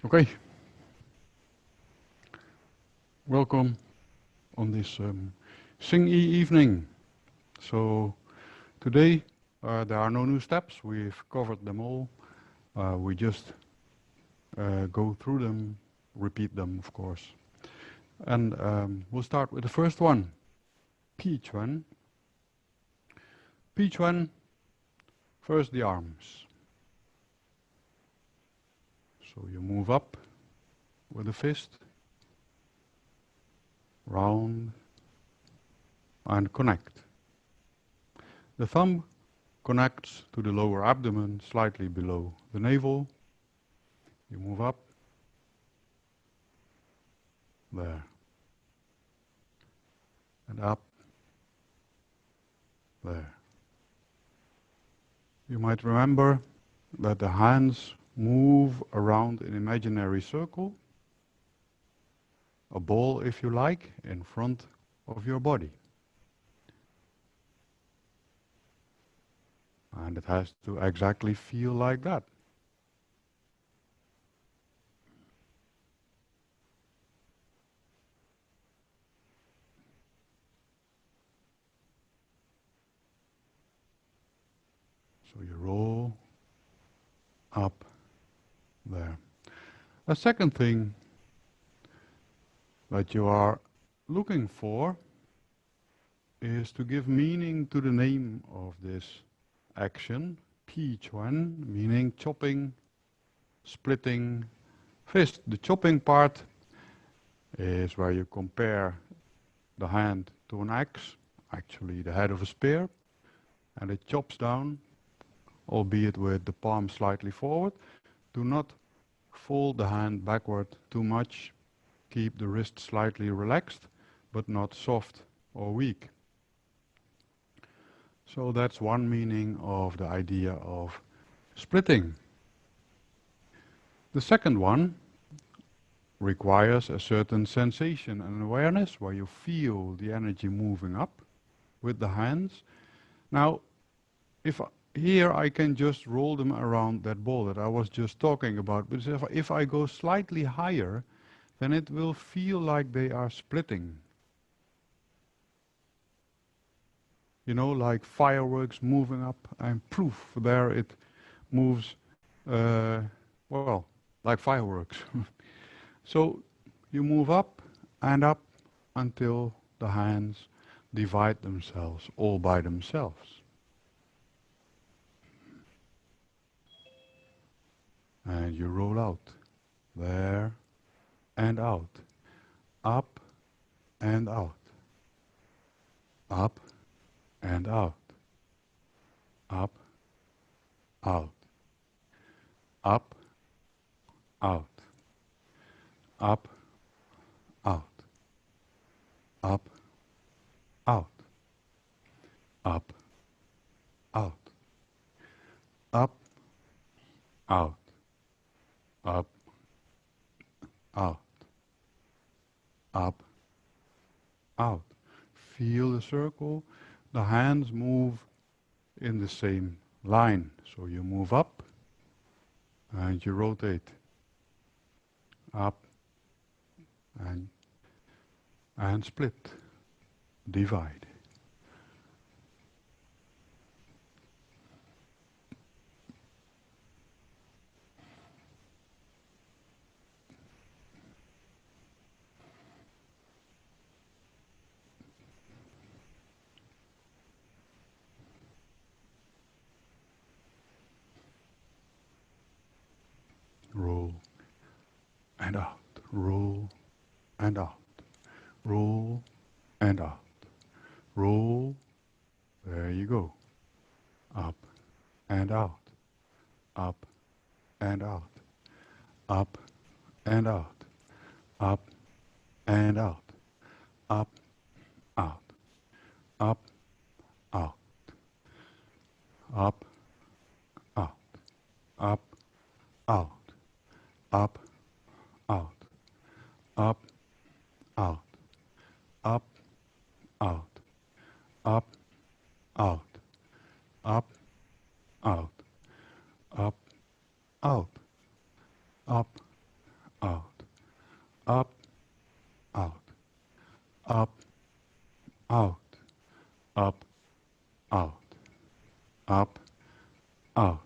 Okay, welcome on this Xingyi evening. So today there are no new steps, we've covered them all. We just go through them, repeat them of course. And we'll start with the first one, P1. P1, first the arms. So you move up with the fist, round, and connect. The thumb connects to the lower abdomen, slightly below the navel. You move up, there, and up, there. You might remember that the hands move around an imaginary circle, a ball if you like, in front of your body. And it has to exactly feel like that. So you roll up there. A second thing that you are looking for is to give meaning to the name of this action, P1, meaning chopping, splitting, fist. The chopping part is where you compare the hand to an axe, actually the head of a spear, and it chops down, albeit with the palm slightly forward. Do not fold the hand backward too much. Keep the wrist slightly relaxed, but not soft or weak. So that's one meaning of the idea of splitting. The second one requires a certain sensation and awareness where you feel the energy moving up with the hands. Now, here I can just roll them around that ball that I was just talking about, but if I go slightly higher, then it will feel like they are splitting. You know, like fireworks moving up and poof, there it moves, well, like fireworks. So you move up until the hands divide themselves all by themselves. And you roll out, there and out, up and out, up and out, up, out, up, out, up, out, up, out, up, out, up, out, up, out, up, out. Feel the circle. The hands move in the same line. So you move up and you rotate up and split, divide. Roll and out, roll and out, roll and out, roll, there you go, up and out, up and out, up and out, up and out, up, out, up, out, up, out, up, out, up, out, up, out, up, out, up, out, up, out, up, out, up, out, up, out, up, out, up, out, up, out,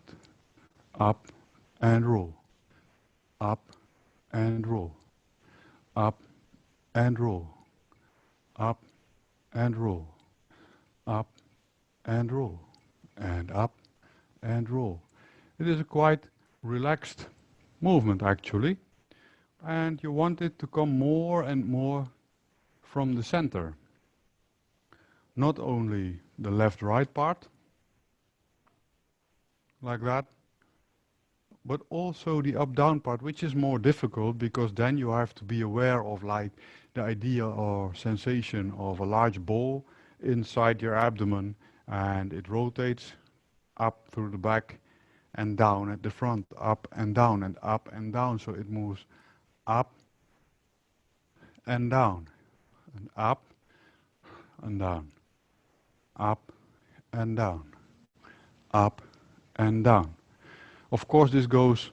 up and roll, up and roll, up and roll, up and roll, up and roll, and up and roll. It is a quite relaxed movement actually, and you want it to come more and more from the center. Not only the left-right part, like that, but also the up-down part, which is more difficult because then you have to be aware of like the idea or sensation of a large ball inside your abdomen, and it rotates up through the back and down at the front, up and down and up and down. So it moves up and down and up and down, up and down, up and down. Of course, this goes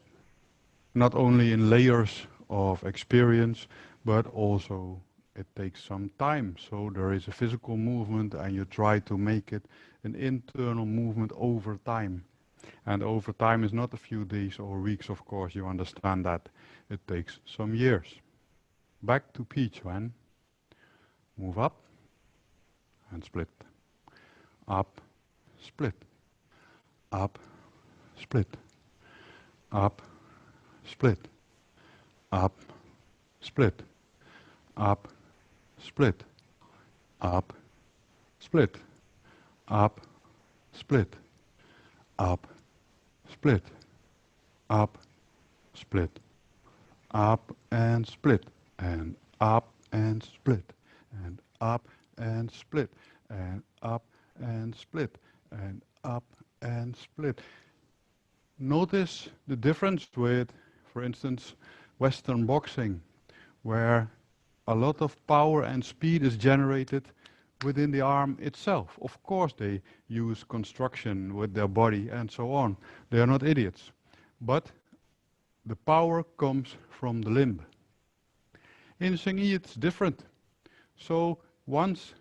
not only in layers of experience, but also it takes some time. So there is a physical movement and you try to make it an internal movement over time. And over time is not a few days or weeks, of course, you understand that. It takes some years. Back to P-Chuan. Move up and split. Up, split. Up, split. Up, split. Up, split. Up, split. Up, split. Up, split. Up, split. Up, split. Up and split. And up and split. And up and split. And up and split. And up and split. Notice the difference with, for instance, Western boxing, where a lot of power and speed is generated within the arm itself. Of course, they use construction with their body and so on. They are not idiots. But the power comes from the limb. In Xingyi, it's different. So once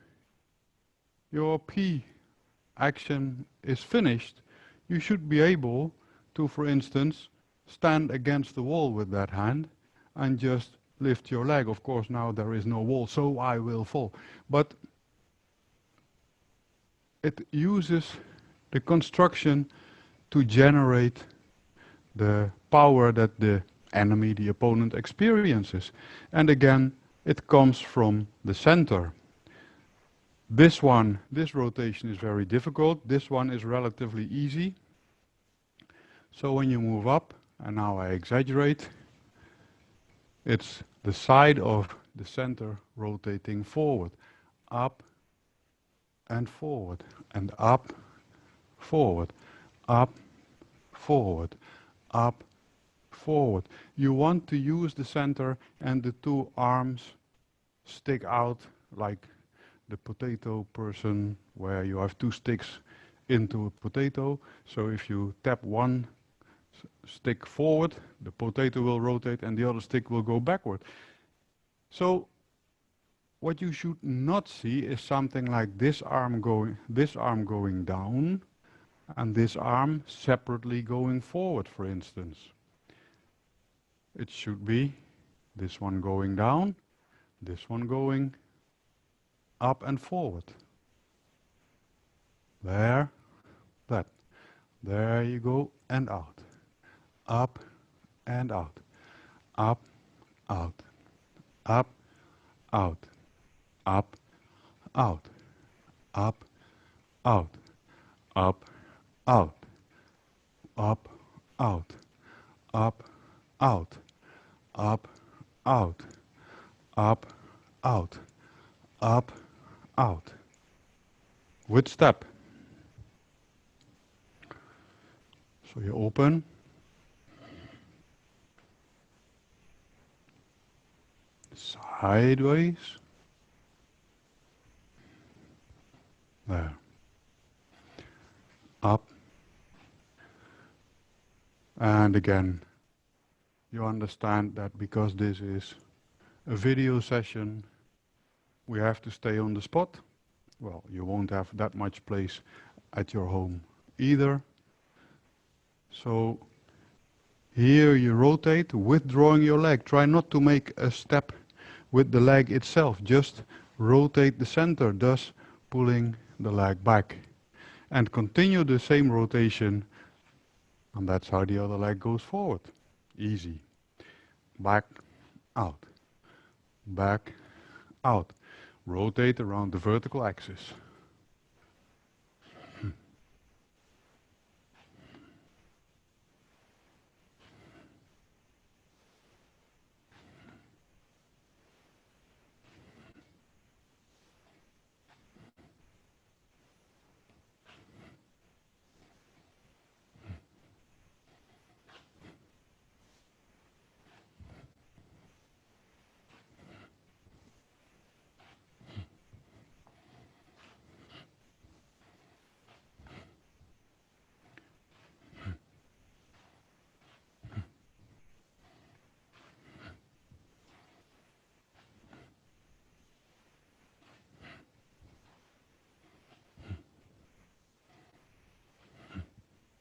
your P action is finished, you should be able to, for instance, stand against the wall with that hand and just lift your leg. Of course, now there is no wall, so I will fall. But it uses the construction to generate the power that the enemy, the opponent, experiences. And again, it comes from the center. This rotation is very difficult. This one is relatively easy. So when you move up, and now I exaggerate, it's the side of the center rotating forward, up and forward, and up, forward, up, forward, up, forward. You want to use the center and the two arms stick out like the potato person, where you have two sticks into a potato. So if you tap one stick forward, the potato will rotate and the other stick will go backward. So what you should not see is something like this arm going down and this arm separately going forward, for instance. It should be this one going down, this one going up and forward. There, that. There you go, and out. Up and out. Up, out. Up, out. Up, out. Up, out. Up, out. Up, out. Up, out. Up, out. Up, out. Up, out. With step. So you open. Sideways. There. Up. And again, you understand that because this is a video session, we have to stay on the spot. Well, you won't have that much place at your home either. So here you rotate, withdrawing your leg. Try not to make a step with the leg itself. Just rotate the center, thus pulling the leg back. And continue the same rotation, and that's how the other leg goes forward. Easy. Back, out. Back, out. Rotate around the vertical axis.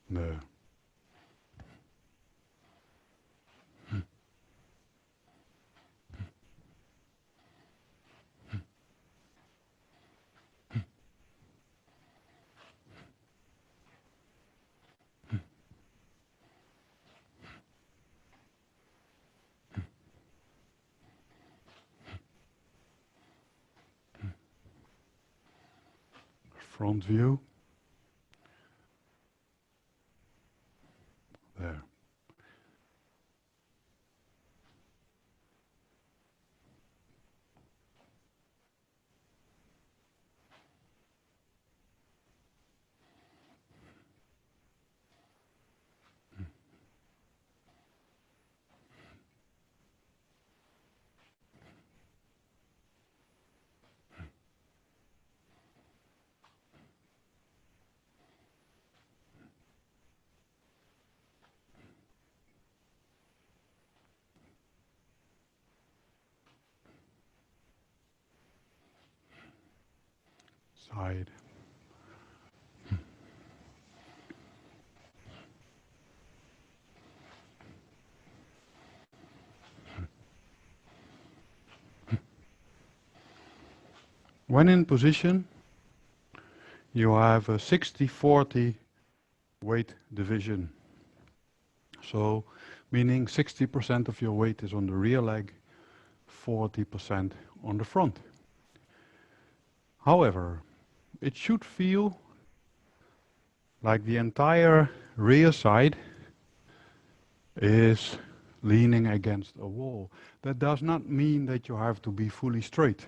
There. Front view. There. Side. When in position, you have a 60-40 weight division. So, meaning 60% of your weight is on the rear leg, 40% on the front. However, it should feel like the entire rear side is leaning against a wall. That does not mean that you have to be fully straight.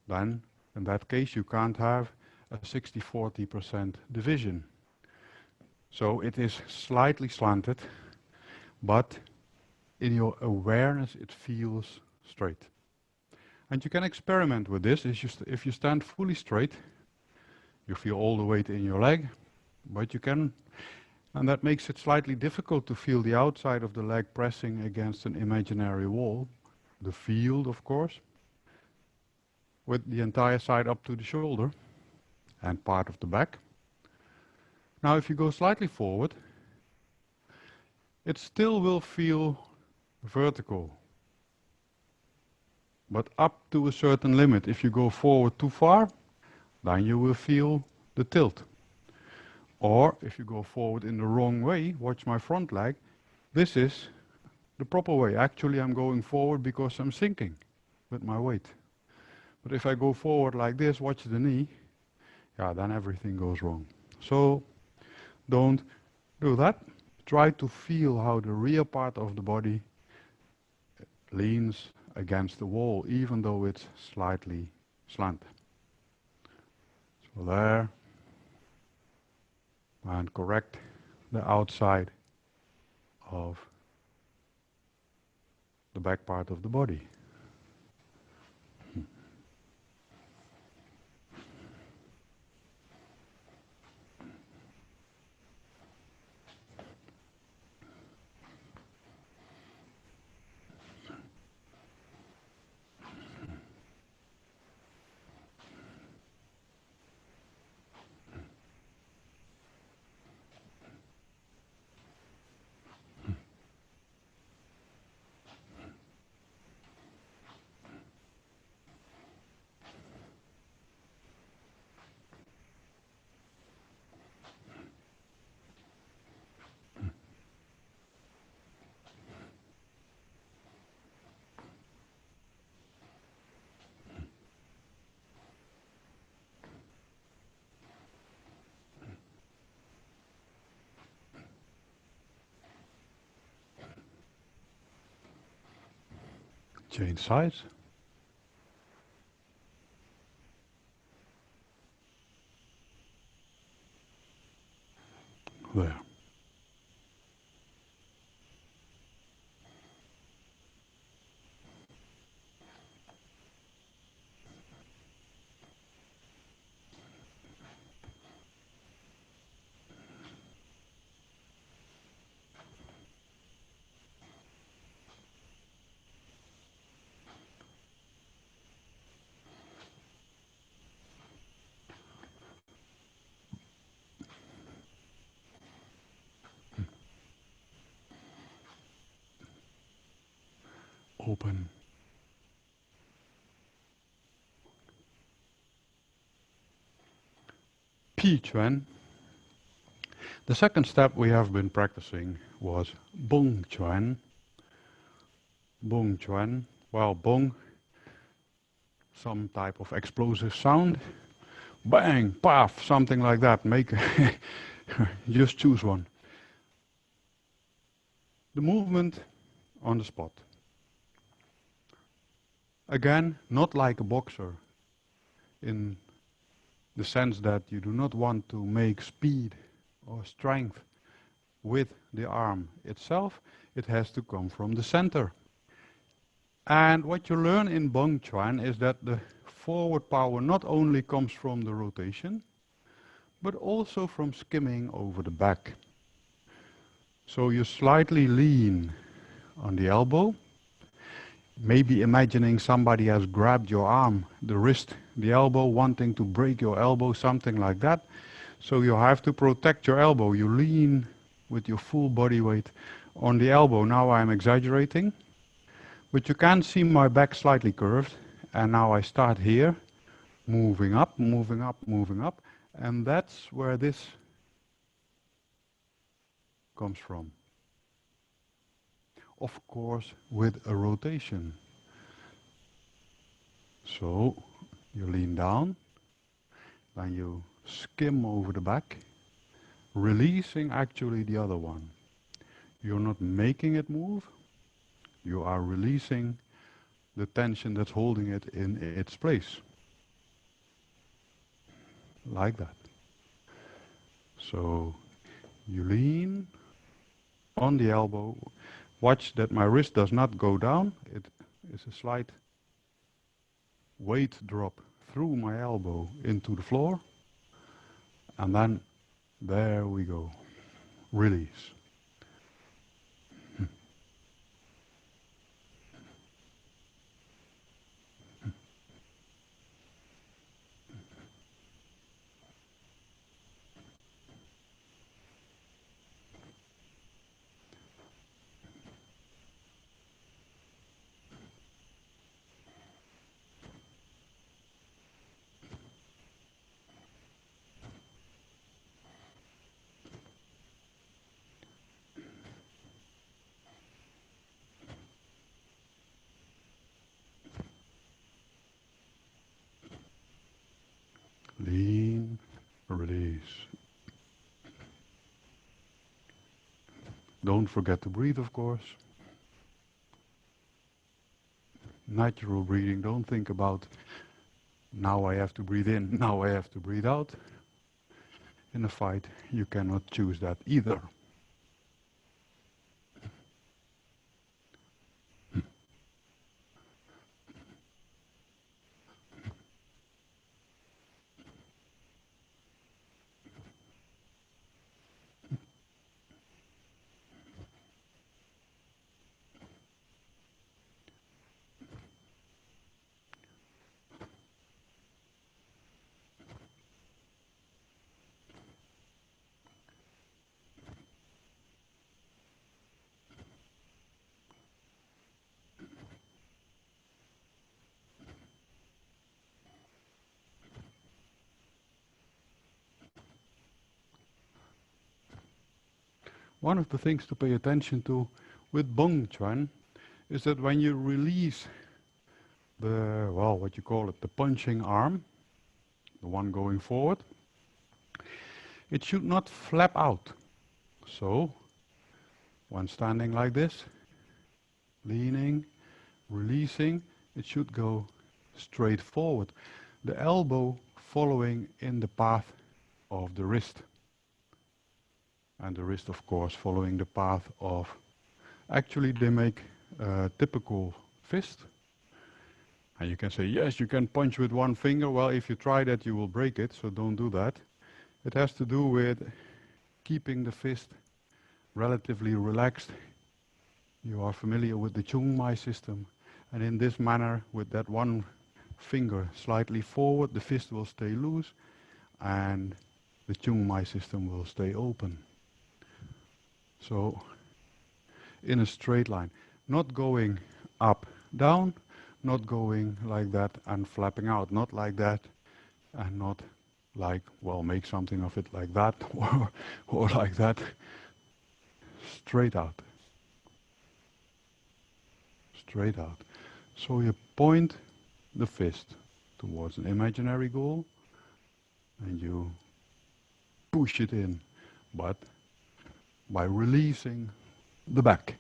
Then, in that case, you can't have a 60-40% division. So it is slightly slanted, but in your awareness it feels straight. And you can experiment with this. If you stand fully straight, you feel all the weight in your leg, but you can, and that makes it slightly difficult to feel the outside of the leg pressing against an imaginary wall. The field, of course, with the entire side up to the shoulder and part of the back. Now if you go slightly forward, it still will feel vertical, but up to a certain limit. If you go forward too far, then you will feel the tilt. Or if you go forward in the wrong way, watch my front leg, this is the proper way. Actually, I'm going forward because I'm sinking with my weight. But if I go forward like this, watch the knee, yeah, then everything goes wrong. So don't do that. Try to feel how the rear part of the body leans against the wall, even though it's slightly slant. So there, and correct the outside of the back part of the body. Change size. There. Open. Pichuan. The second step we have been practicing was Bong Chuan. Bong Chuan. Well, Bong, some type of explosive sound. Bang, puff, something like that. Make just choose one. The movement on the spot. Again, not like a boxer in the sense that you do not want to make speed or strength with the arm itself. It has to come from the center. And what you learn in Bong Chuan is that the forward power not only comes from the rotation, but also from skimming over the back. So you slightly lean on the elbow, maybe imagining somebody has grabbed your arm, the wrist, the elbow, wanting to break your elbow, something like that. So you have to protect your elbow. You lean with your full body weight on the elbow. Now I'm exaggerating, but you can see my back slightly curved. And now I start here, moving up, moving up, moving up. And that's where this comes from. Of course, with a rotation. So you lean down, then you skim over the back, releasing actually the other one. You're not making it move, you are releasing the tension that's holding it in its place. Like that. So you lean on the elbow. Watch that my wrist does not go down. It is a slight weight drop through my elbow into the floor. And then there we go. Release. Lean, release. Don't forget to breathe, of course. Natural breathing. Don't think about now I have to breathe in, now I have to breathe out. In a fight, you cannot choose that either. One of the things to pay attention to with Bong Chuan is that when you release the, well, what you call it, the punching arm, the one going forward, it should not flap out. So, when standing like this, leaning, releasing, it should go straight forward. The elbow following in the path of the wrist. And the wrist, of course, following the path of... Actually, they make a typical fist. And you can say, yes, you can punch with one finger. Well, if you try that, you will break it, so don't do that. It has to do with keeping the fist relatively relaxed. You are familiar with the Xingyi system. And in this manner, with that one finger slightly forward, the fist will stay loose and the Xingyi system will stay open. So, in a straight line, not going up, down, not going like that and flapping out, not like that and not like, well, make something of it like that or like that. Straight out. Straight out. So you point the fist towards an imaginary goal and you push it in, but by releasing the back.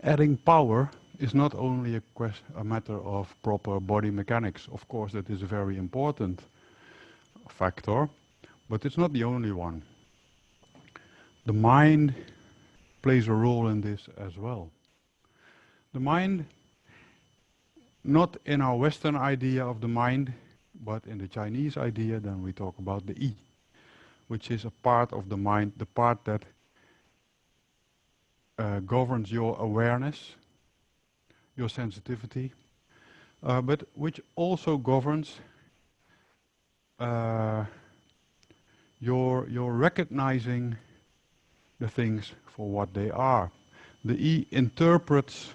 Adding power is not only a matter of proper body mechanics. Of course, that is a very important factor, but it's not the only one. The mind plays a role in this as well. The mind, not in our Western idea of the mind, but in the Chinese idea, then we talk about the I, which is a part of the mind, the part that governs your awareness, your sensitivity, but which also governs your recognizing the things for what they are. The I interprets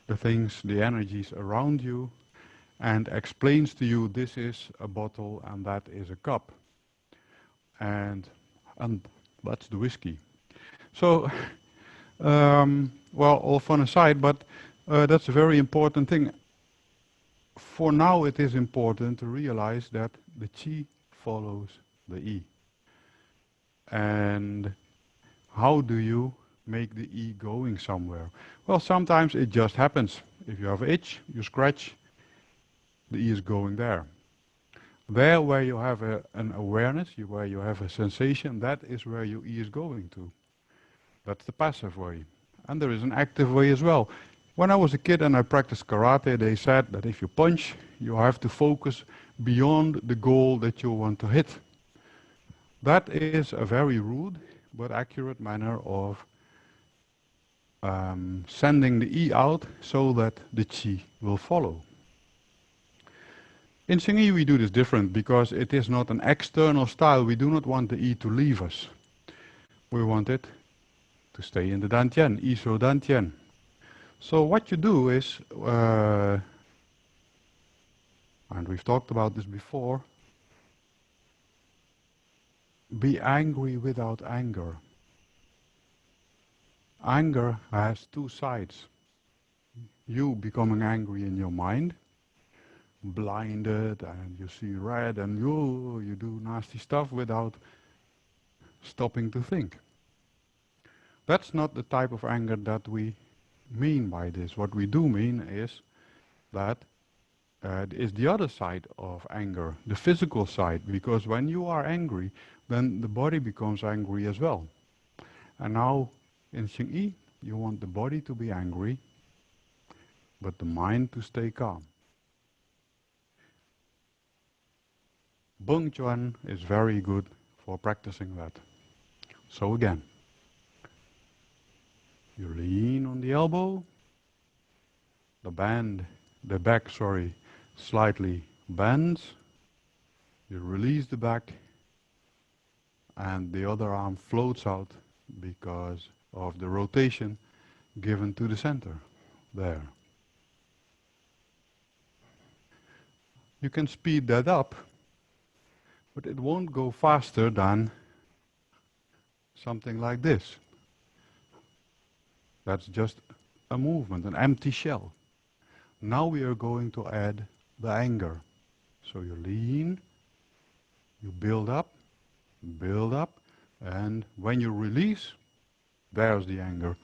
the things, the energies around you, and explains to you this is a bottle and that is a cup. And that's the whiskey. So, well, all fun aside, but that's a very important thing. For now it is important to realize that the Qi follows the I. And how do you make the I going somewhere? Well, sometimes it just happens. If you have an itch, you scratch, the I is going there. There where you have an awareness, where you have a sensation, that is where your I is going to. That's the passive way. And there is an active way as well. When I was a kid and I practiced karate, they said that if you punch, you have to focus beyond the goal that you want to hit. That is a very rude but accurate manner of sending the I out so that the Qi will follow. In Xingyi we do this different because it is not an external style. We do not want the I to leave us. We want it to stay in the Dantian, I Shou Dantian. So what you do is, and we've talked about this before, be angry without anger. Anger has two sides. You becoming angry in your mind, blinded, and you see red, and you do nasty stuff without stopping to think. That's not the type of anger that we mean by this. What we do mean is that is the other side of anger, the physical side, because when you are angry, then the body becomes angry as well. And now in Xingyi, you want the body to be angry, but the mind to stay calm. Beng Chuan is very good for practicing that. So again, You lean on the elbow, the back, slightly bends. You release the back, and the other arm floats out because of the rotation given to the center. There. You can speed that up, but it won't go faster than something like this. That's just a movement, an empty shell. Now we are going to add the anger. So you lean, you build up, and when you release, there's the anger.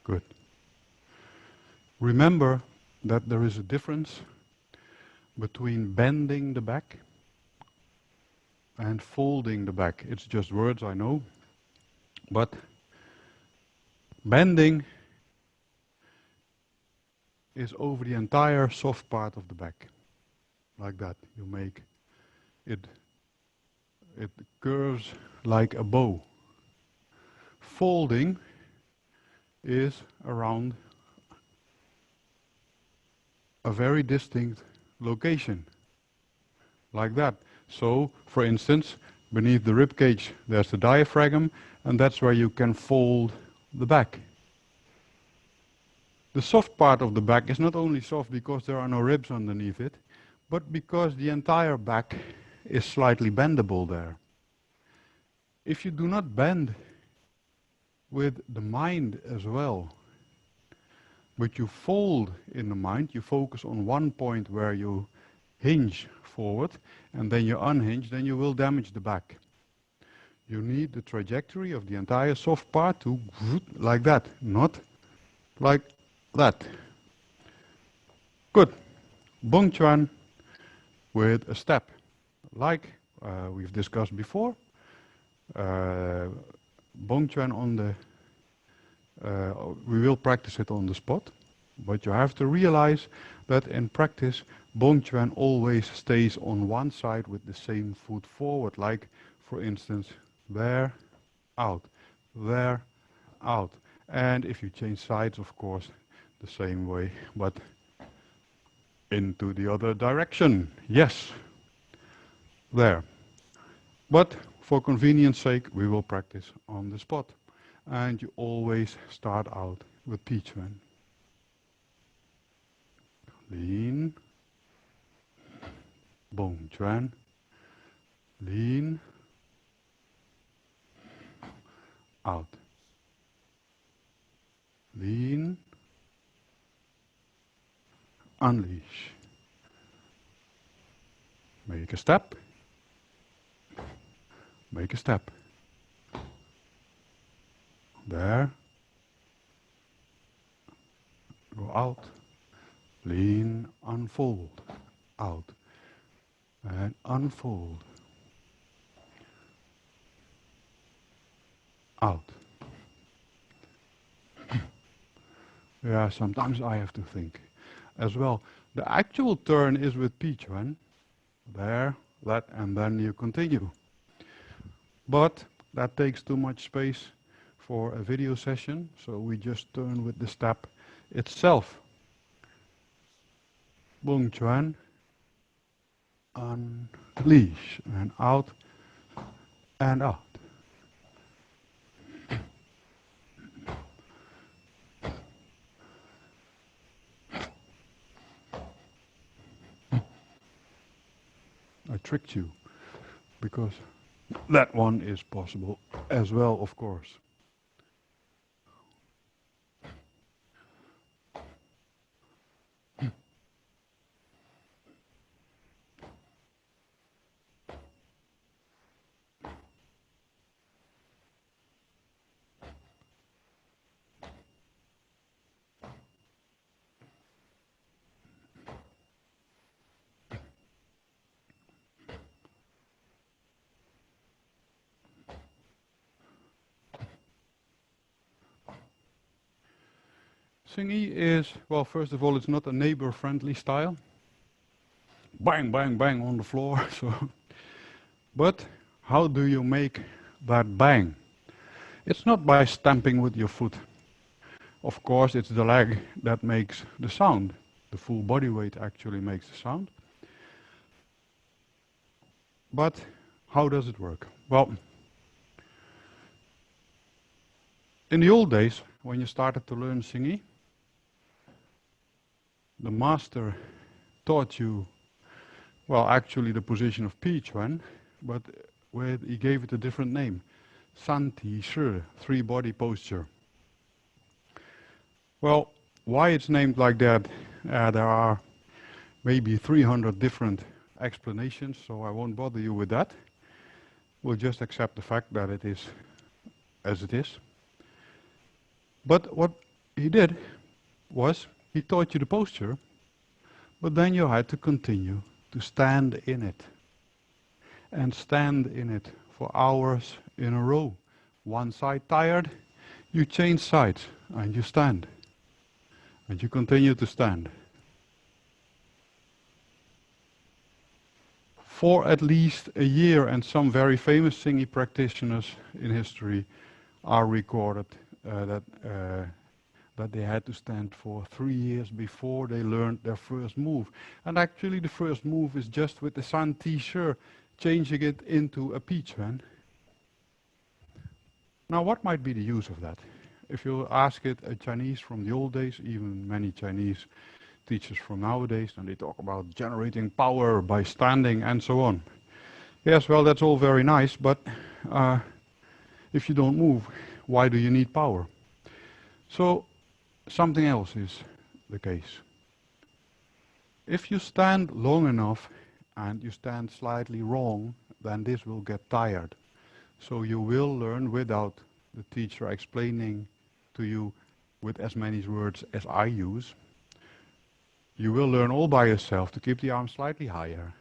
Good. Remember that there is a difference between bending the back and folding the back. It's just words, I know, but bending is over the entire soft part of the back, like that. You make it, it curves like a bow. Folding is around a very distinct location, like that. So, for instance, beneath the rib cage there's the diaphragm, and that's where you can fold the back. The soft part of the back is not only soft because there are no ribs underneath it, but because the entire back is slightly bendable there. If you do not bend with the mind as well, but you fold in the mind, you focus on one point where you hinge forward, and then you unhinge, then you will damage the back. You need the trajectory of the entire soft part to like that, not like that. Good. Bong Chuan with a step, like we've discussed before. Bong Chuan on the, we will practice it on the spot, but you have to realize that in practice, Bong Chuan always stays on one side with the same foot forward, like for instance, there, out, there, out. And if you change sides, of course, the same way, but into the other direction. Yes, there. But for convenience sake, we will practice on the spot. And you always start out with Pi Chuan. Lean, Bong Chuan, lean, out. Lean, unleash. Make a step. Make a step. There. Go out. Lean, unfold. Out. And unfold. Out. Yeah, sometimes I have to think as well. The actual turn is with Pi Chuan. There, that, and then you continue. But that takes too much space for a video session, so we just turn with the step itself. Bong Chuan, unleash, and out, and out. tricked you, because that one is possible as well, of course. Xingyi is, well, first of all, it's not a neighbor-friendly style. Bang, bang, bang on the floor. But how do you make that bang? It's not by stamping with your foot. Of course, it's the leg that makes the sound. The full body weight actually makes the sound. But how does it work? Well, in the old days, when you started to learn Xingyi, the master taught you, well, actually the position of Pichuan, but where he gave it a different name. Santi Shi, three body posture. Well, why it's named like that, there are maybe 300 different explanations, so I won't bother you with that. We'll just accept the fact that it is as it is. But what he did was, he taught you the posture, but then you had to continue to stand in it. And stand in it for hours in a row. One side tired, you change sides and you stand. And you continue to stand. For at least a year, and some very famous Xingyi practitioners in history are recorded that they had to stand for 3 years before they learned their first move. And actually the first move is just with the Santi Shi, changing it into a Pichuan. Now what might be the use of that? If you ask it a Chinese from the old days, even many Chinese teachers from nowadays, and they talk about generating power by standing and so on. Yes, well, that's all very nice, but if you don't move, why do you need power? So something else is the case. If you stand long enough and you stand slightly wrong, then this will get tired. So you will learn without the teacher explaining to you with as many words as I use. You will learn all by yourself to keep the arm slightly higher.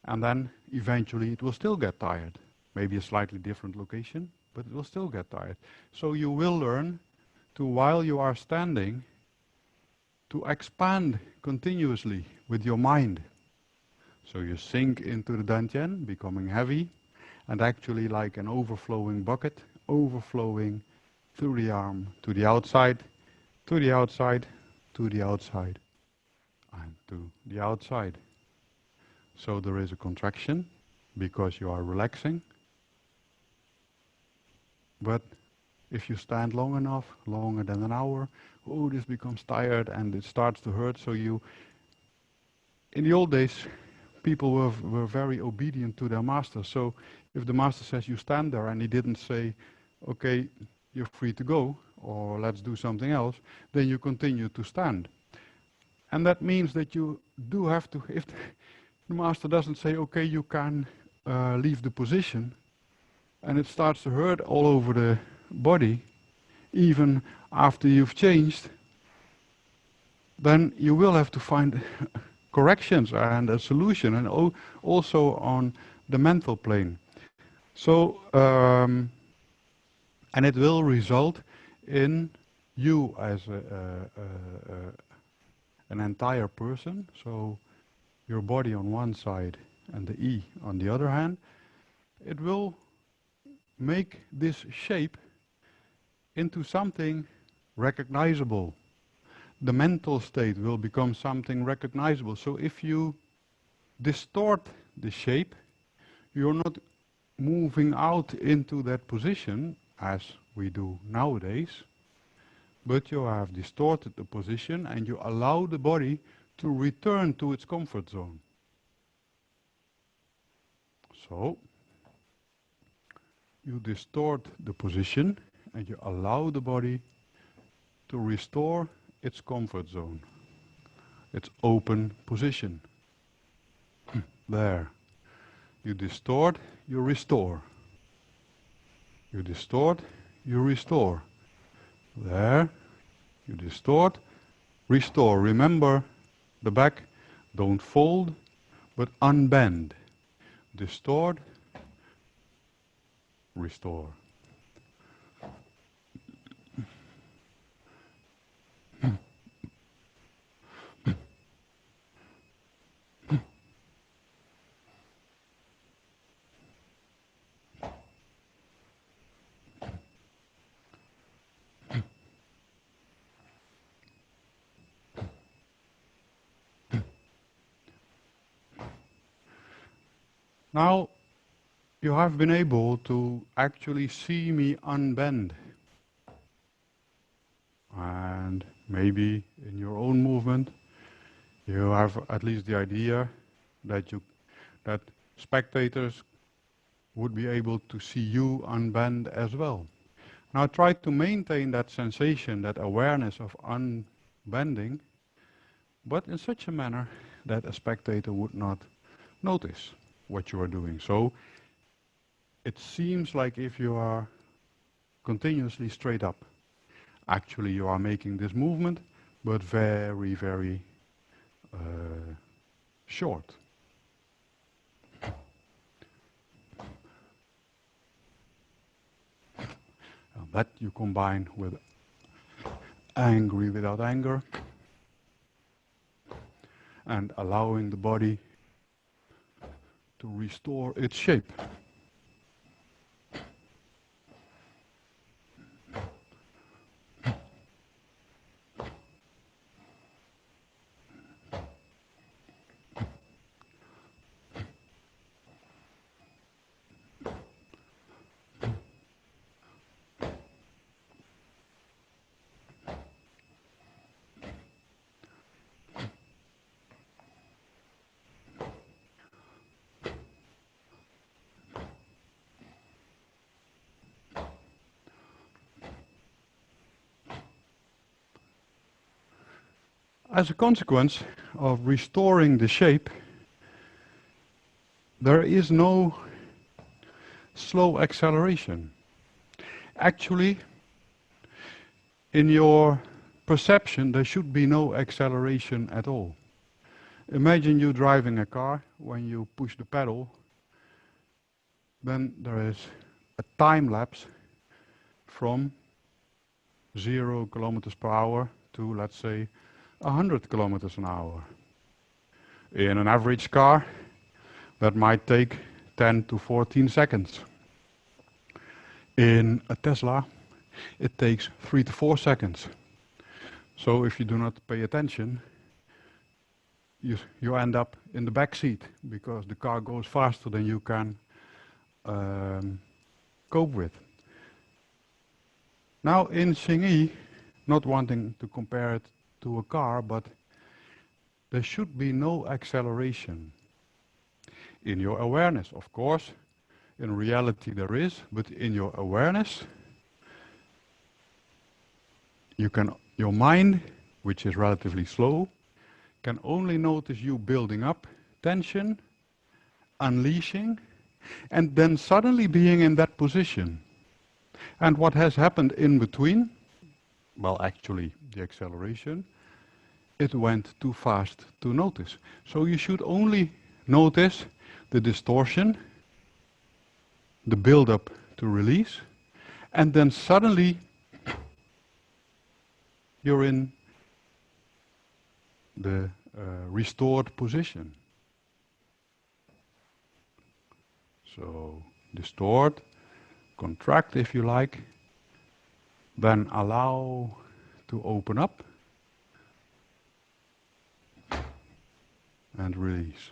And then eventually it will still get tired. Maybe a slightly different location, but it will still get tired. So you will learn to, while you are standing, to expand continuously with your mind. So you sink into the dantian, becoming heavy, and actually like an overflowing bucket, overflowing through the arm to the outside, to the outside, to the outside, and to the outside. So there is a contraction because you are relaxing. But if you stand long enough, longer than an hour, oh, this becomes tired and it starts to hurt. So you, in the old days, people were very obedient to their master. So if the master says you stand there and he didn't say, okay, you're free to go, or let's do something else, then you continue to stand. And that means that you do have to, if the master doesn't say, okay, you can leave the position, and it starts to hurt all over the body, even after you've changed, then you will have to find corrections and a solution, and also on the mental plane. So, and it will result in you as an entire person, so your body on one side and the E on the other hand. It will make this shape into something recognizable. The mental state will become something recognizable. So if you distort the shape, you're not moving out into that position as we do nowadays, but you have distorted the position and you allow the body to return to its comfort zone. So you distort the position and you allow the body to restore its comfort zone, its open position. There. You distort, you restore. You distort, you restore. There. You distort, restore. Remember the back. Don't fold, but unbend. Distort, restore. Now you have been able to actually see me unbend. And maybe in your own movement you have at least the idea that spectators would be able to see you unbend as well. Now try to maintain that sensation, that awareness of unbending, but in such a manner that a spectator would not notice what you are doing. So it seems like if you are continuously straight up, actually you are making this movement, but very, very short. And that you combine with angry without anger, and allowing the body to restore its shape. As a consequence of restoring the shape, there is no slow acceleration. Actually, in your perception, there should be no acceleration at all. Imagine you driving a car. When you push the pedal, then there is a time lapse from 0 kilometers per hour to, let's say, 100 kilometers an hour. In an average car, that might take 10 to 14 seconds. In a Tesla, it takes 3 to 4 seconds. So if you do not pay attention, you end up in the back seat because the car goes faster than you can cope with. Now in Xingyi, not wanting to compare it to a car, but there should be no acceleration. In your awareness, of course, in reality there is, but in your awareness, your mind, which is relatively slow, can only notice you building up tension, unleashing, and then suddenly being in that position. And what has happened in between? Well, actually, the acceleration, it went too fast to notice. So you should only notice the distortion, the build-up to release, and then suddenly you're in the restored position. So distort, contract if you like, then allow to open up and release.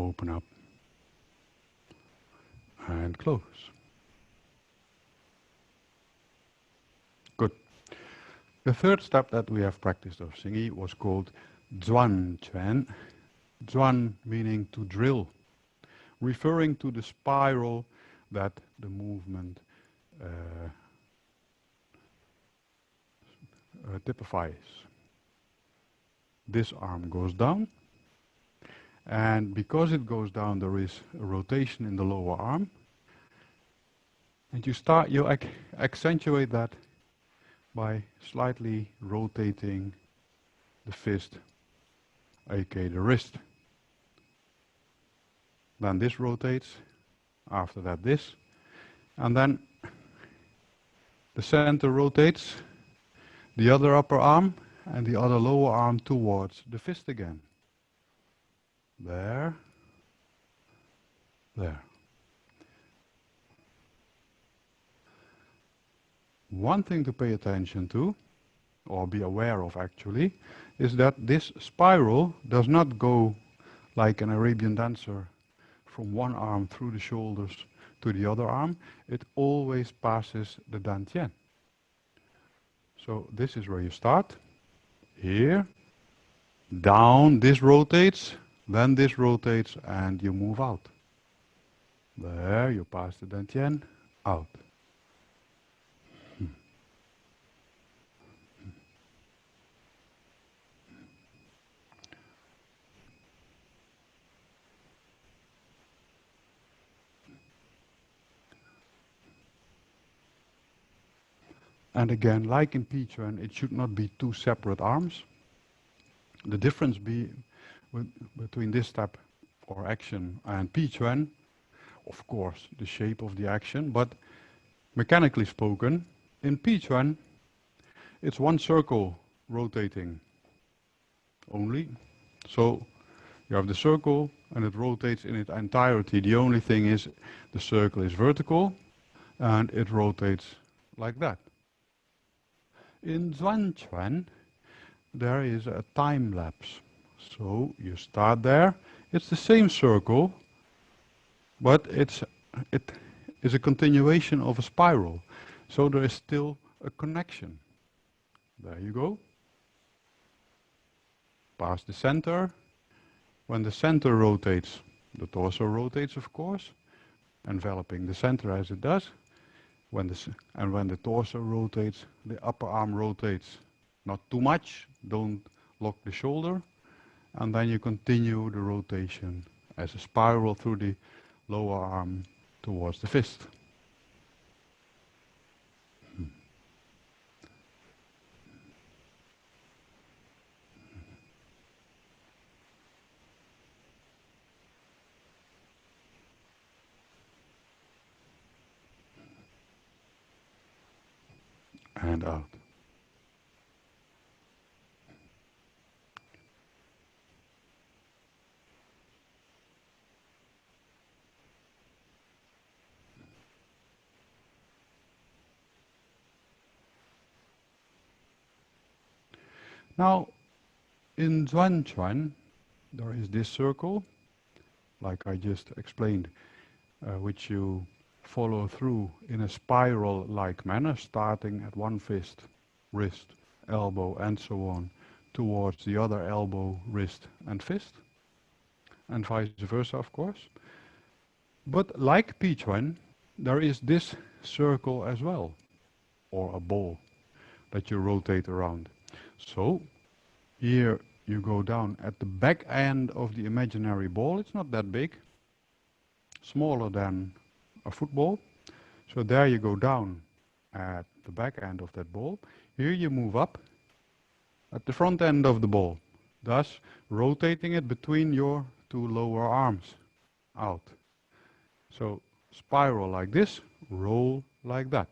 open up and close. Good. The third step that we have practiced of Xingyi was called Zhuan Quan. Zhuan meaning to drill, referring to the spiral that the movement typifies. This arm goes down, and because it goes down, there is a rotation in the lower arm, and you accentuate that by slightly rotating the fist, aka the wrist. Then this rotates, after that this, and then the center rotates, the other upper arm and the other lower arm towards the fist again. There, there. One thing to pay attention to, or be aware of actually, is that this spiral does not go like an Arabian dancer from one arm through the shoulders to the other arm. It always passes the dantian. So this is where you start. Here, down, this rotates, then this rotates, and you move out. There, you pass the dantian, out. And again, like in P-Chuan, it should not be two separate arms. The difference between this step or action and P-Chuan, of course, the shape of the action, but mechanically spoken, in P-Chuan, it's one circle rotating only. So you have the circle and it rotates in its entirety. The only thing is the circle is vertical and it rotates like that. In Zhuan there is a time lapse. So you start there, it's the same circle, but it is a continuation of a spiral. So there is still a connection. There you go. Past the center. When the center rotates, the torso rotates, of course, enveloping the center as it does. When the torso rotates, the upper arm rotates. Not too much, don't lock the shoulder. And then you continue the rotation as a spiral through the lower arm towards the fist. And out. Now, in Zhuan, there is this circle, like I just explained, which you follow through in a spiral-like manner, starting at one fist, wrist, elbow, and so on, towards the other elbow, wrist, and fist, and vice versa, of course. But like P-Chuan, there is this circle as well, or a ball that you rotate around. So here you go down at the back end of the imaginary ball. It's not that big, smaller than a football. So there you go down at the back end of that ball. Here you move up at the front end of the ball, thus rotating it between your two lower arms out. So spiral like this, roll like that.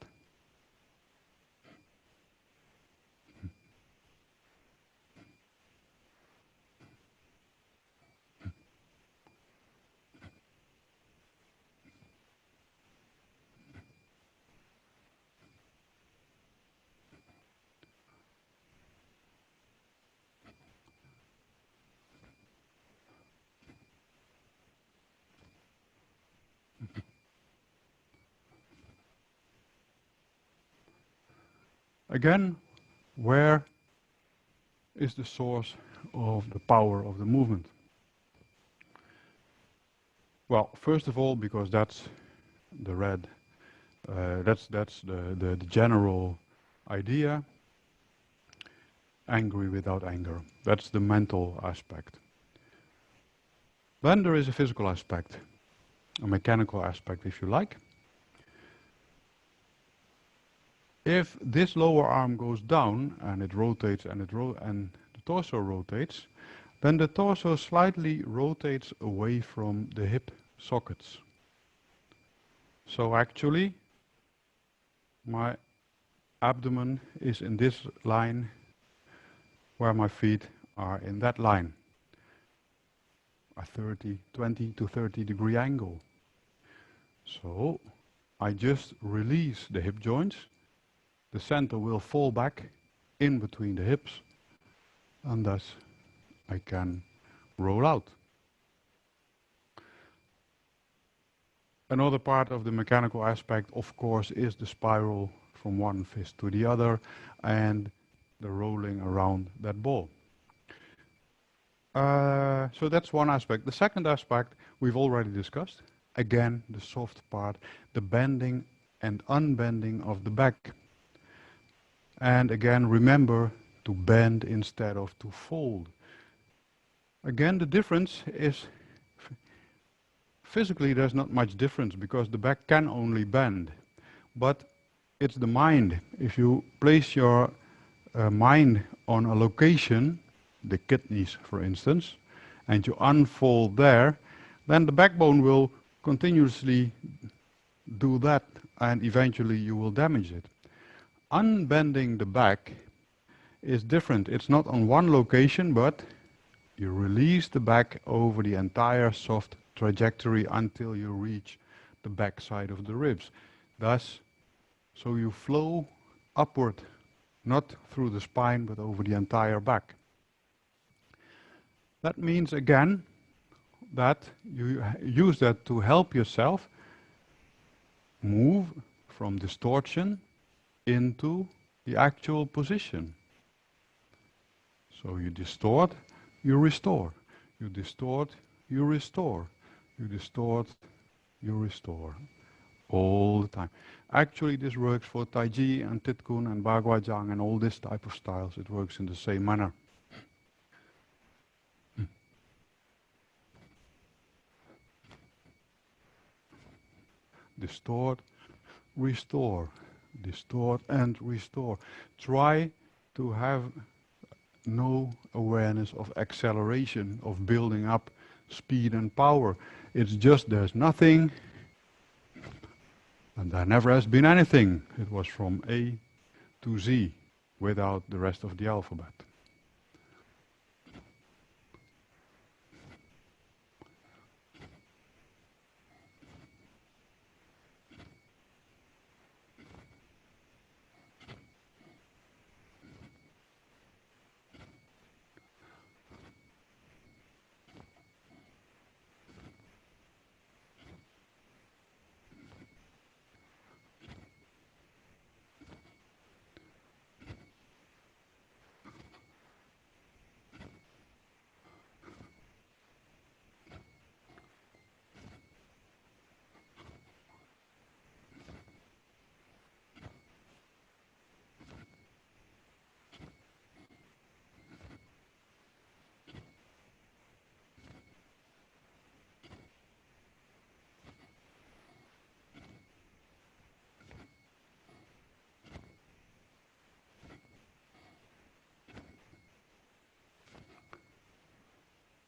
Again, where is the source of the power of the movement? Well, first of all, because that's the red, that's the general idea. Angry without anger. That's the mental aspect. Then there is a physical aspect, a mechanical aspect, if you like. If this lower arm goes down and it rotates and the torso rotates, then the torso slightly rotates away from the hip sockets. So actually, my abdomen is in this line where my feet are in that line. A 20 to 30 degree angle. So I just release the hip joints. The center will fall back in between the hips, and thus I can roll out. Another part of the mechanical aspect, of course, is the spiral from one fist to the other and the rolling around that ball. So that's one aspect. The second aspect we've already discussed. Again, the soft part, the bending and unbending of the back. And again, remember to bend instead of to fold. Again, the difference is physically there's not much difference because the back can only bend. But it's the mind. If you place your mind on a location, the kidneys for instance, and you unfold there, then the backbone will continuously do that and eventually you will damage it. Unbending the back is different. It's not on one location, but you release the back over the entire soft trajectory until you reach the back side of the ribs. Thus, so you flow upward, not through the spine, but over the entire back. That means again that you use that to help yourself move from distortion into the actual position. So you distort, you restore. You distort, you restore. You distort, you restore. All the time. Actually, this works for Tai Chi and Tit Kun and Bagua-Jang and all this type of styles. It works in the same manner. Distort, restore. Distort and restore. Try to have no awareness of acceleration, of building up speed and power. It's just there's nothing, and there never has been anything. It was from A to Z without the rest of the alphabet.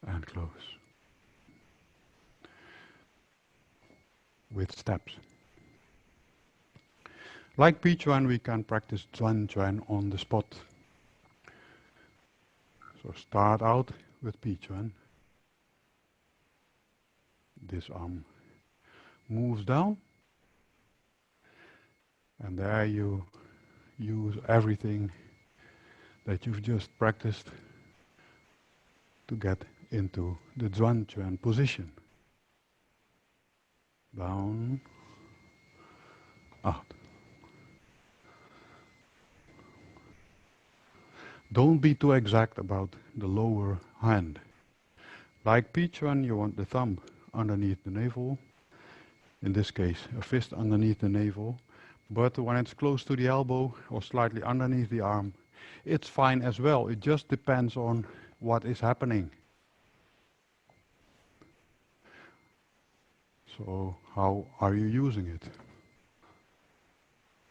And close. With steps. Like Pichuan, we can practice Zhuan Chuan on the spot. So start out with Pichuan. This arm moves down. And there you use everything that you've just practiced to get into the Zhuan Chuan position. Down, out. Don't be too exact about the lower hand. Like P1, you want the thumb underneath the navel. In this case, a fist underneath the navel. But when it's close to the elbow or slightly underneath the arm, it's fine as well. It just depends on what is happening. So how are you using it?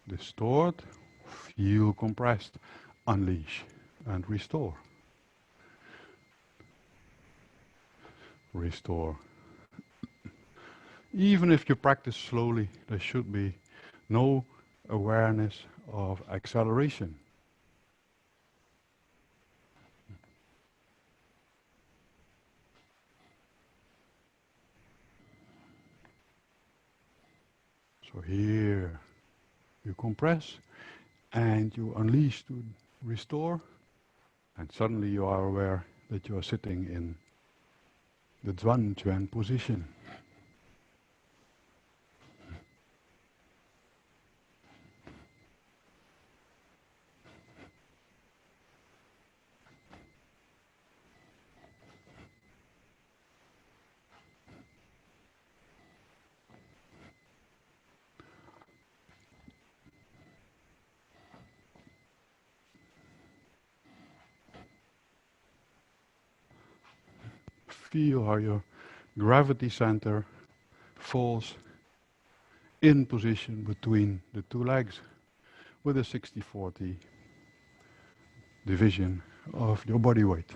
Distort, feel compressed, unleash, and restore. Restore. Even if you practice slowly, there should be no awareness of acceleration. So here you compress and you unleash to restore, and suddenly you are aware that you are sitting in the Zhuan position. Feel how your gravity center falls in position between the two legs with a 60-40 division of your body weight.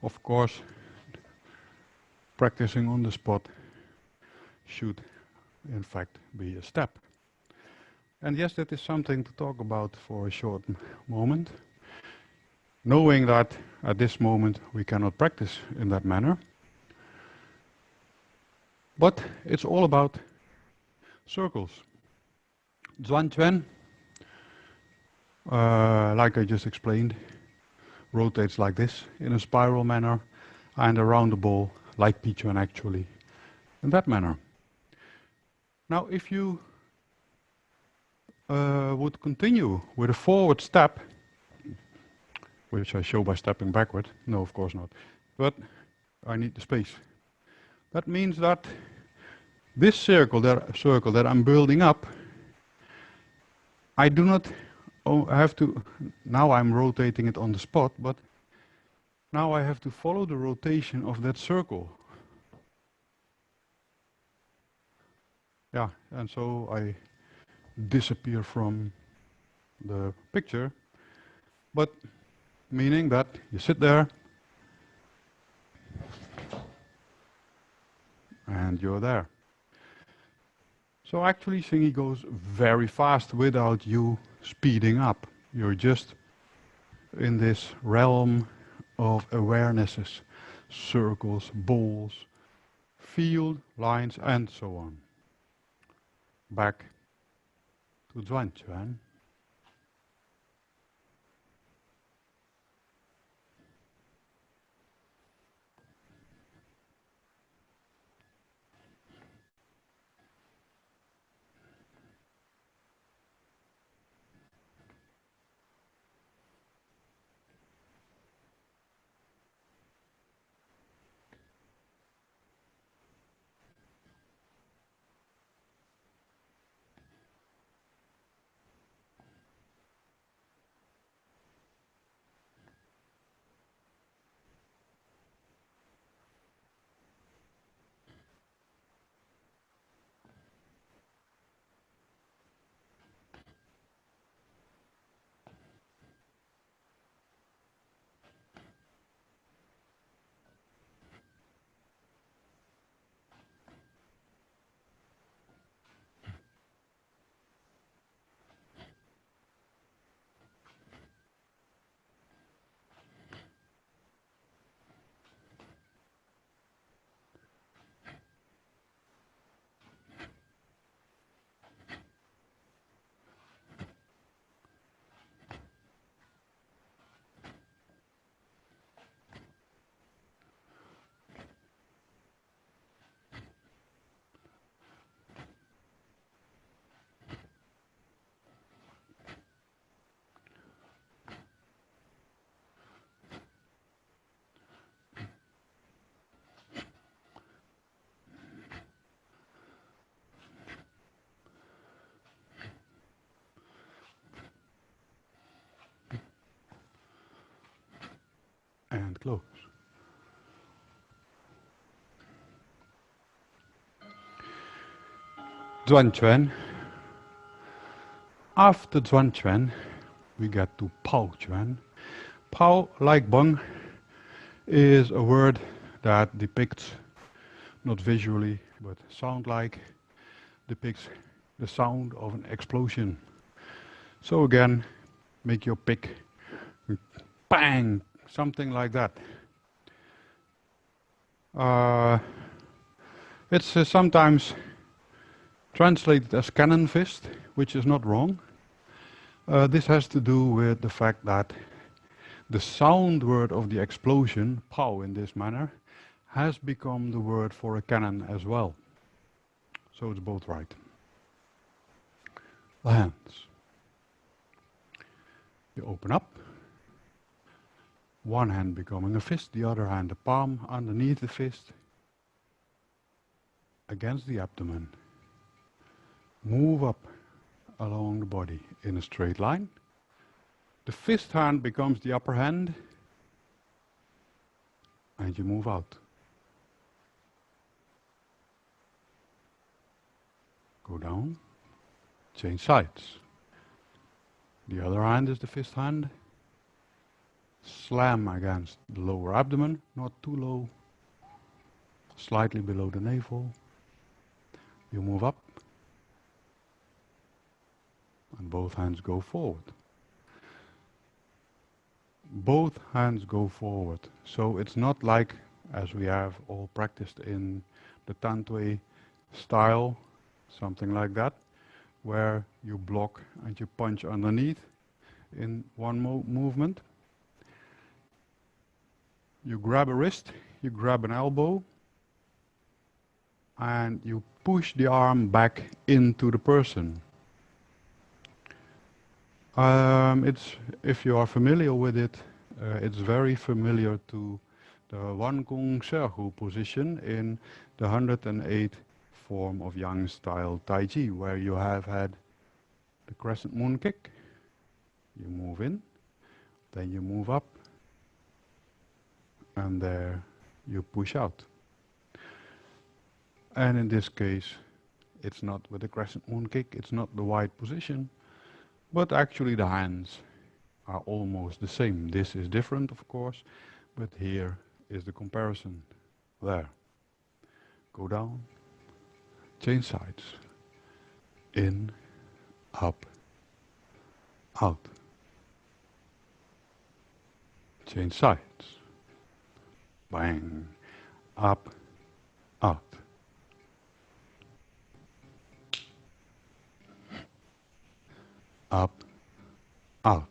Of course, practicing on the spot should in fact be a step. And yes, that is something to talk about for a short moment, knowing that at this moment we cannot practice in that manner. But it's all about circles. Zhuan, like I just explained, rotates like this in a spiral manner and around the ball, like Pichuan actually, in that manner. Now, if you would continue with a forward step, which I show by stepping backward, no, of course not, but I need the space. That means that this circle that I'm building up, I do not have to, now I'm rotating it on the spot, but now I have to follow the rotation of that circle. Yeah, and so I disappear from the picture, but meaning that you sit there and you're there. So actually Xingyi goes very fast without you speeding up. You're just in this realm of awarenesses, circles, balls, field, lines, and so on. Back to Zhuan. close. Zhuan. After Zhuan, we get to Pao Chuan. Pao, like Beng, is a word that depicts, not visually, but sound-like, depicts the sound of an explosion. So again, make your pick, bang, something like that. It's sometimes translated as cannon fist, which is not wrong. This has to do with the fact that the sound word of the explosion, pow in this manner, has become the word for a cannon as well. So it's both right. The hands. You open up. One hand becoming a fist, the other hand a palm underneath the fist, against the abdomen. Move up along the body in a straight line. The fist hand becomes the upper hand, and you move out. Go down, change sides. The other hand is the fist hand. Slam against the lower abdomen, not too low, slightly below the navel. You move up, and both hands go forward. Both hands go forward. So it's not like, as we have all practiced in the Tantui style, something like that, where you block and you punch underneath in one movement. You grab a wrist, you grab an elbow, and you push the arm back into the person. If you are familiar with it, it's very familiar to the Wan Kung Serhu position in the 108 form of Yang style Tai Chi, where you have had the crescent moon kick. You move in, then you move up, and there you push out. And in this case, it's not with the crescent moon kick, it's not the wide position, but actually the hands are almost the same. This is different, of course, but here is the comparison. There. Go down, change sides. In, up, out. Change sides. Bang, up, out. Up, out.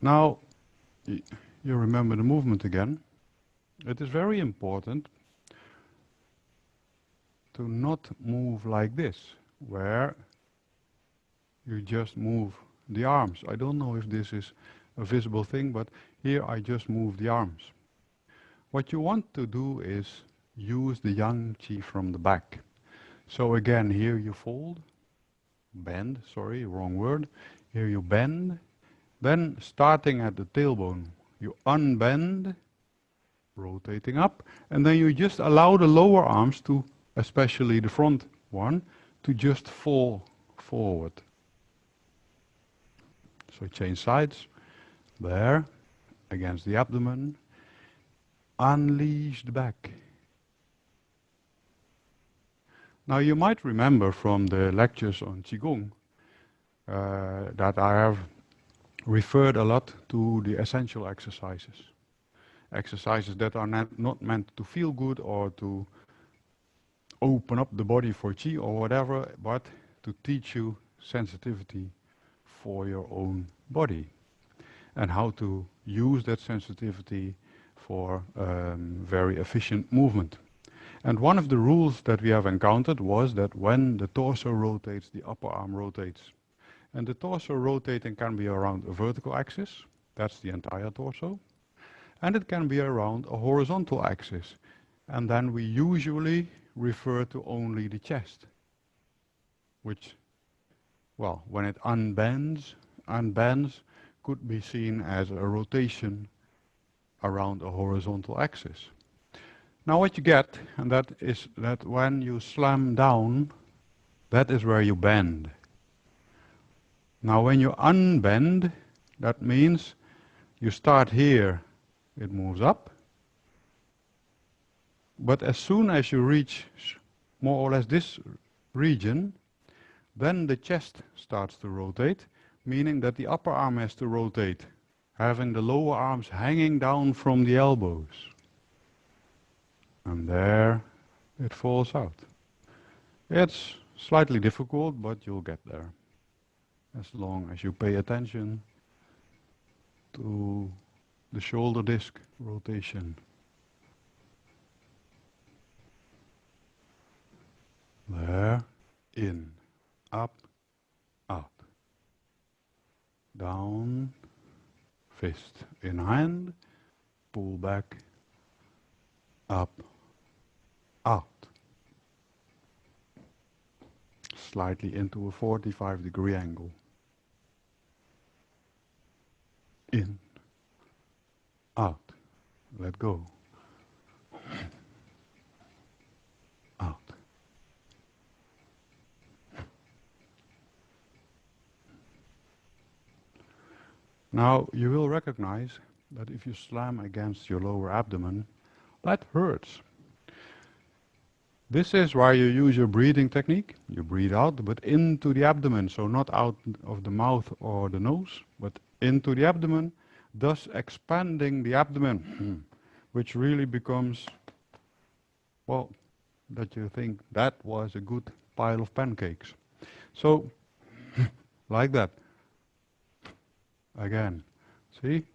Now, you remember the movement again. It is very important to not move like this, where you just move the arms. I don't know if this is a visible thing, but here I just move the arms. What you want to do is use the Yang Qi from the back. So again, here you fold, bend, sorry, wrong word. Here you bend. Then starting at the tailbone, you unbend, rotating up, and then you just allow the lower arms to, especially the front one, to just fall forward. So change sides, there, against the abdomen, unleash the back. Now you might remember from the lectures on Qigong that I have referred a lot to the essential exercises. Exercises that are not meant to feel good or to open up the body for Qi or whatever, but to teach you sensitivity for your own body and how to use that sensitivity for very efficient movement. And one of the rules that we have encountered was that when the torso rotates, the upper arm rotates. And the torso rotating can be around a vertical axis, that's the entire torso, and it can be around a horizontal axis. And then we usually refer to only the chest. which, well, when it unbends, could be seen as a rotation around a horizontal axis. Now what you get, and that is that when you slam down, that is where you bend. Now when you unbend, that means you start here, it moves up, but as soon as you reach more or less this region, then the chest starts to rotate, meaning that the upper arm has to rotate, having the lower arms hanging down from the elbows. And there it falls out. It's slightly difficult, but you'll get there, as long as you pay attention to the shoulder disc rotation. There, in, up, out, down, fist in hand, pull back, up, out. Slightly into a 45-degree angle. In, out, let go, out. Now you will recognize that if you slam against your lower abdomen, that hurts. This is why you use your breathing technique. You breathe out, but into the abdomen, so not out of the mouth or the nose, but into the abdomen, thus expanding the abdomen, which really becomes, well, that you think that was a good pile of pancakes. So, like that. Again. See?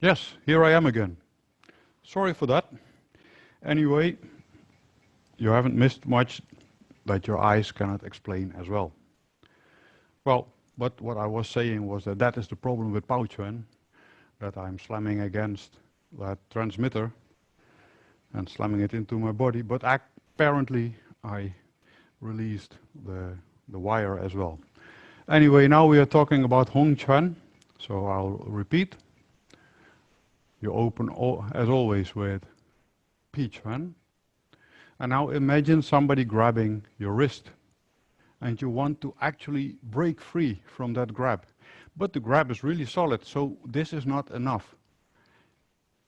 Yes, here I am again. Sorry for that. Anyway, you haven't missed much that your eyes cannot explain as well. Well, but what I was saying was that that is the problem with Pouchuan, that I'm slamming against that transmitter and slamming it into my body, but apparently I released the wire as well. Anyway, now we are talking about Hongchuan, so I'll repeat. You open, as always, with Pichuan. And now imagine somebody grabbing your wrist, and you want to actually break free from that grab. But the grab is really solid, so this is not enough.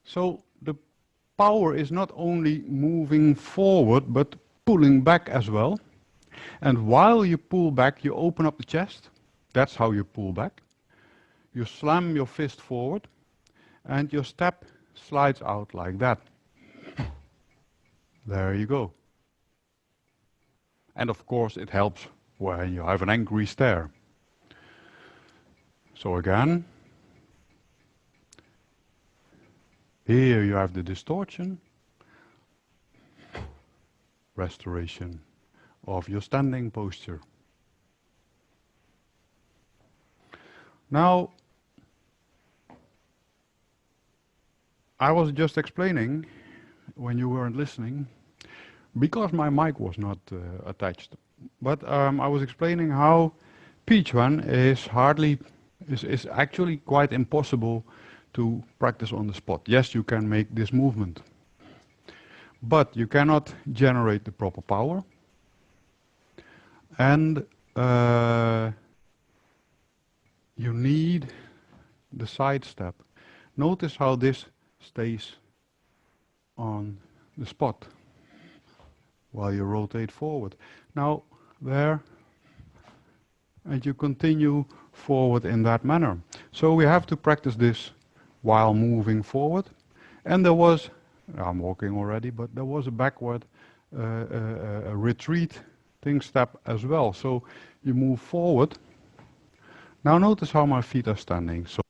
So the power is not only moving forward, but pulling back as well. And while you pull back, you open up the chest. That's how you pull back. You slam your fist forward, and your step slides out like that. There you go. And of course it helps when you have an angry stare. So again, here you have the distortion, restoration of your standing posture. Now, I was just explaining, when you weren't listening, because my mic was not attached, but I was explaining how Pichuan is actually quite impossible to practice on the spot. Yes, you can make this movement, but you cannot generate the proper power, and you need the side step. Notice how this stays on the spot while you rotate forward. Now there, and you continue forward in that manner. So we have to practice this while moving forward. And there was, I'm walking already, but there was a backward, a retreating step as well. So you move forward. Now notice how my feet are standing. So